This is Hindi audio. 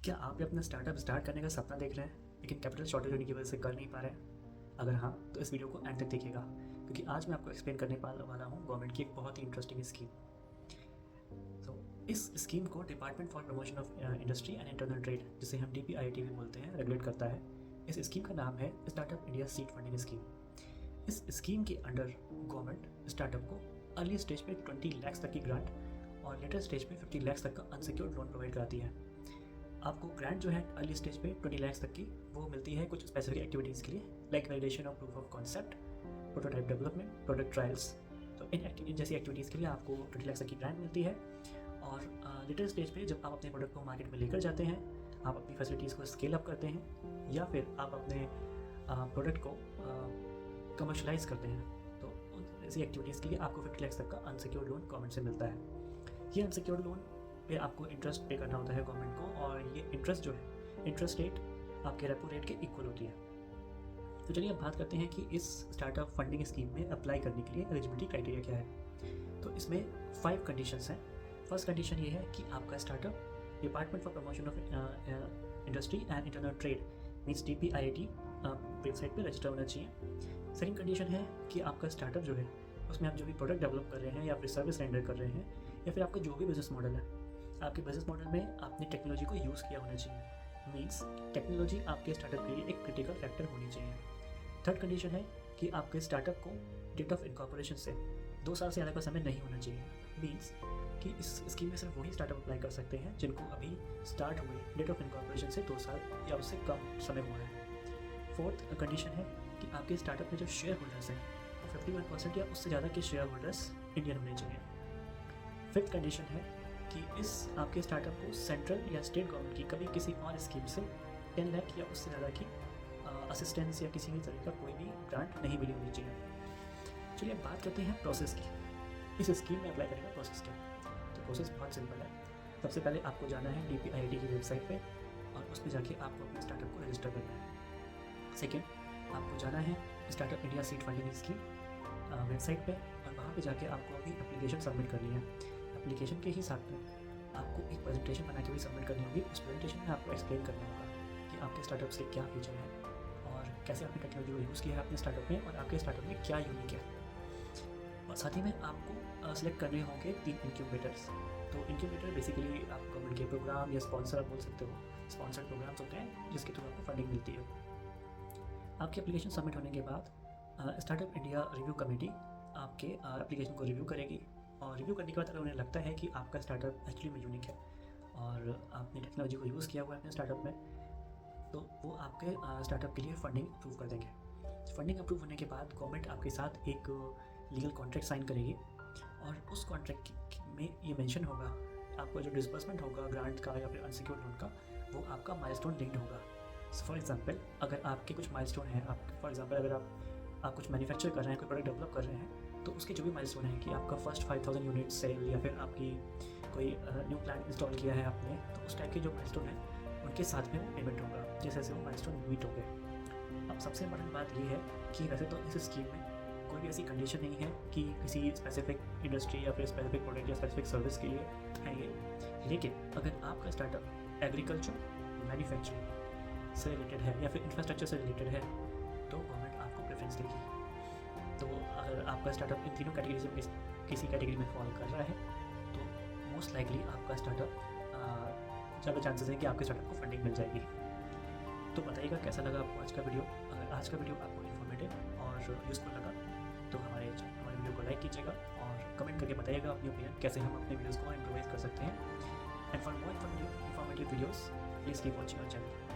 क्या आप भी अपना स्टार्टअप स्टार्ट करने का सपना देख रहे हैं लेकिन कैपिटल शॉर्टेज होने की वजह से कर नहीं पा रहे हैं? अगर हाँ तो इस वीडियो को एंड तक देखिएगा, क्योंकि आज मैं आपको एक्सप्लेन करने वाला हूँ गवर्नमेंट की एक बहुत ही इंटरेस्टिंग स्कीम। इस स्कीम को department for promotion of industry and internal trade, जिसे हम DPIIT भी बोलते हैं, रेगुलेट करता है। इस स्कीम का नाम है startup India seed funding scheme. इस स्कीम के अंडर गवर्नमेंट स्टार्टअप को अर्ली स्टेज पे 20 लाख तक की ग्रांट और लेटर स्टेज पे 50 लाख तक का अनसिक्योर्ड लोन प्रोवाइड कराती है। आपको ग्रांट जो है अर्ली स्टेज पे 20 लाख तक की वो मिलती है कुछ स्पेसिफिक एक्टिविटीज़ के लिए, like validation of proof of concept, prototype development, product trials. तो इन जैसी एक्टिविटीज़ के लिए आपको 20 लाख तक की ग्रांट मिलती है। और लेटर स्टेज पे जब आप अपने प्रोडक्ट को मार्केट में लेकर जाते हैं, आप अपनी फैसिलिटीज़ को स्केल अप करते हैं या फिर आप अपने प्रोडक्ट को कमर्शलाइज करते हैं, तो ऐसी एक्टिविटीज़ के लिए आपको 50 लाख तक का अनसिक्योर्ड लोन गवर्नमेंट से मिलता है। ये अनसिक्योर्ड लोन पे आपको इंटरेस्ट पे करना होता है गवर्नमेंट को, और ये इंटरेस्ट जो है, इंटरेस्ट रेट आपके रेपो रेट के इक्वल होती है। तो चलिए अब बात करते हैं कि इस स्टार्टअप फंडिंग स्कीम में अप्लाई करने के लिए एलिजिबिलिटी क्राइटेरिया क्या है। तो इसमें 5 कंडीशंस हैं। फर्स्ट कंडीशन ये है कि आपका startup department for promotion of industry and internal trade means DPIIT website पे रजिस्टर होना चाहिए। सेकंड कंडीशन है कि आपका स्टार्टअप जो है उसमें आप जो भी प्रोडक्ट डेवलप कर रहे हैं या फिर सर्विस रेंडर कर रहे हैं या फिर आपका जो भी बिजनेस मॉडल है, आपके बिजनेस मॉडल में आपने टेक्नोलॉजी को यूज़ किया होना चाहिए। मीन्स टेक्नोलॉजी आपके स्टार्टअप के लिए एक क्रिटिकल फैक्टर होनी चाहिए। थर्ड कंडीशन है कि आपके स्टार्टअप को डेट ऑफ इनकॉर्पोरेशन से 2 साल से ज़्यादा का समय नहीं होना चाहिए। मीन्स कि इस स्कीम में सिर्फ वही स्टार्टअप अप्लाई कर सकते हैं जिनको अभी स्टार्ट हुए डेट ऑफ इनकॉर्पोरेशन से 2 साल या उससे कम समय हुआ है। फोर्थ कंडीशन है कि आपके स्टार्टअप में जो शेयर होल्डर्स हैं वो 51% या उससे ज़्यादा के शेयर होल्डर्स इंडियन होने चाहिए। फिफ्थ कंडीशन है कि इस आपके स्टार्टअप को सेंट्रल या स्टेट गवर्नमेंट की कभी किसी और स्कीम से 10 लाख या उससे ज़्यादा की असिस्टेंस या किसी भी तरह का कोई भी ग्रांट नहीं मिली होनी चाहिए। चलिए अब बात करते हैं प्रोसेस की। इस स्कीम में अप्लाई करने का प्रोसेस क्या है। तो प्रोसेस बहुत सिंपल है। सबसे पहले आपको जाना है DPIIT की वेबसाइट पे और उस पर जाके आपको अपने स्टार्टअप को रजिस्टर करना है। सेकेंड, आपको जाना है startup India seed funding scheme website पे और वहाँ पे जाके आपको अपनी एप्लीकेशन सबमिट करनी है। एप्लीकेशन के ही साथ में आपको एक प्रेजेंटेशन बना के भी सबमिट करनी होगी। उस प्रेजेंटेशन में आपको एक्सप्लेन करना होगा कि आपके स्टार्टअप्स के क्या फीचर हैं और कैसे आपने टेक्नोलॉजी को यूज़ किया है अपने स्टार्टअप में और आपके स्टार्टअप में क्या यूनिक है। और साथ ही में आपको सेलेक्ट करने होंगे 3 इंक्यूबेटर्स। तो इंक्यूबेटर बेसिकली आप गवर्नमेंट के प्रोग्राम या स्पॉन्सर आप बोल सकते हो, स्पॉन्सर्ड प्रोग्राम्स होते हैं जिसके थ्रू आपको फंडिंग मिलती है। आपकी एप्लीकेशन सबमिट होने के बाद स्टार्टअप इंडिया रिव्यू कमेटी आपके एप्लीकेशन को रिव्यू करेगी और रिव्यू करने के बाद अगर उन्हें लगता है कि आपका स्टार्टअप एक्चुअली में यूनिक है और आपने टेक्नोलॉजी को यूज़ किया हुआ है अपने स्टार्टअप में, तो वो आपके स्टार्टअप के लिए फंडिंग अप्रूव कर देंगे। फंडिंग अप्रूव होने के बाद गवर्नमेंट आपके साथ एक लीगल कॉन्ट्रैक्ट साइन करेगी और उस कॉन्ट्रैक्ट में ये मेंशन होगा आपको जो डिस्बर्समेंट होगा ग्रांट का या फिर अनसिक्योर्ड लोन का, वो आपका माइलस्टोन लिंक्ड होगा। फॉर एग्जांपल अगर आपके कुछ माइलस्टोन हैं, फॉर एग्जांपल अगर आप कुछ मैन्युफैक्चर कर रहे हैं, कोई प्रोडक्ट डेवलप कर रहे हैं, तो उसके जो भी माइलस्टोन है कि आपका फर्स्ट 5000 यूनिट सेल या फिर आपकी कोई न्यू प्लांट इंस्टॉल किया है आपने, तो उस टाइप के जो माइलस्टोन है उनके साथ में वो पेमेंट होगा जैसे जैसे वो माइलस्टोन मीट हो गए। अब सबसे इम्पोर्टेंट बात ये है कि वैसे तो इस स्कीम में कोई भी ऐसी कंडीशन नहीं है कि किसी स्पेसिफिक इंडस्ट्री या फिर स्पेसिफिक प्रोडक्ट या स्पेसिफिक सर्विस के लिए आएंगे, लेकिन अगर आपका स्टार्टअप एग्रीकल्चर, मैन्युफैक्चरिंग से रिलेटेड है या फिर इंफ्रास्ट्रक्चर से रिलेटेड है तो गवर्नमेंट आपको प्रेफरेंस देगी। तो अगर आपका स्टार्टअप इन तीनों कैटेगरी में किसी कैटेगरी में फॉलो कर रहा है तो मोस्ट लाइकली आपका स्टार्टअप ज़्यादा चांसेस है कि आपके स्टार्टअप को फंडिंग मिल जाएगी। तो बताइएगा कैसा लगा आपको आज का वीडियो। अगर आज का वीडियो आपको इन्फॉर्मेटिव और यूज़फुल लगा तो हमारे वीडियो को लाइक कीजिएगा और कमेंट करके बताइएगा अपनी ओपिनियन कैसे हम अपने वीडियोज़ को इम्प्रोवाइज कर सकते हैं। And for more informative videos please keep watching our channel.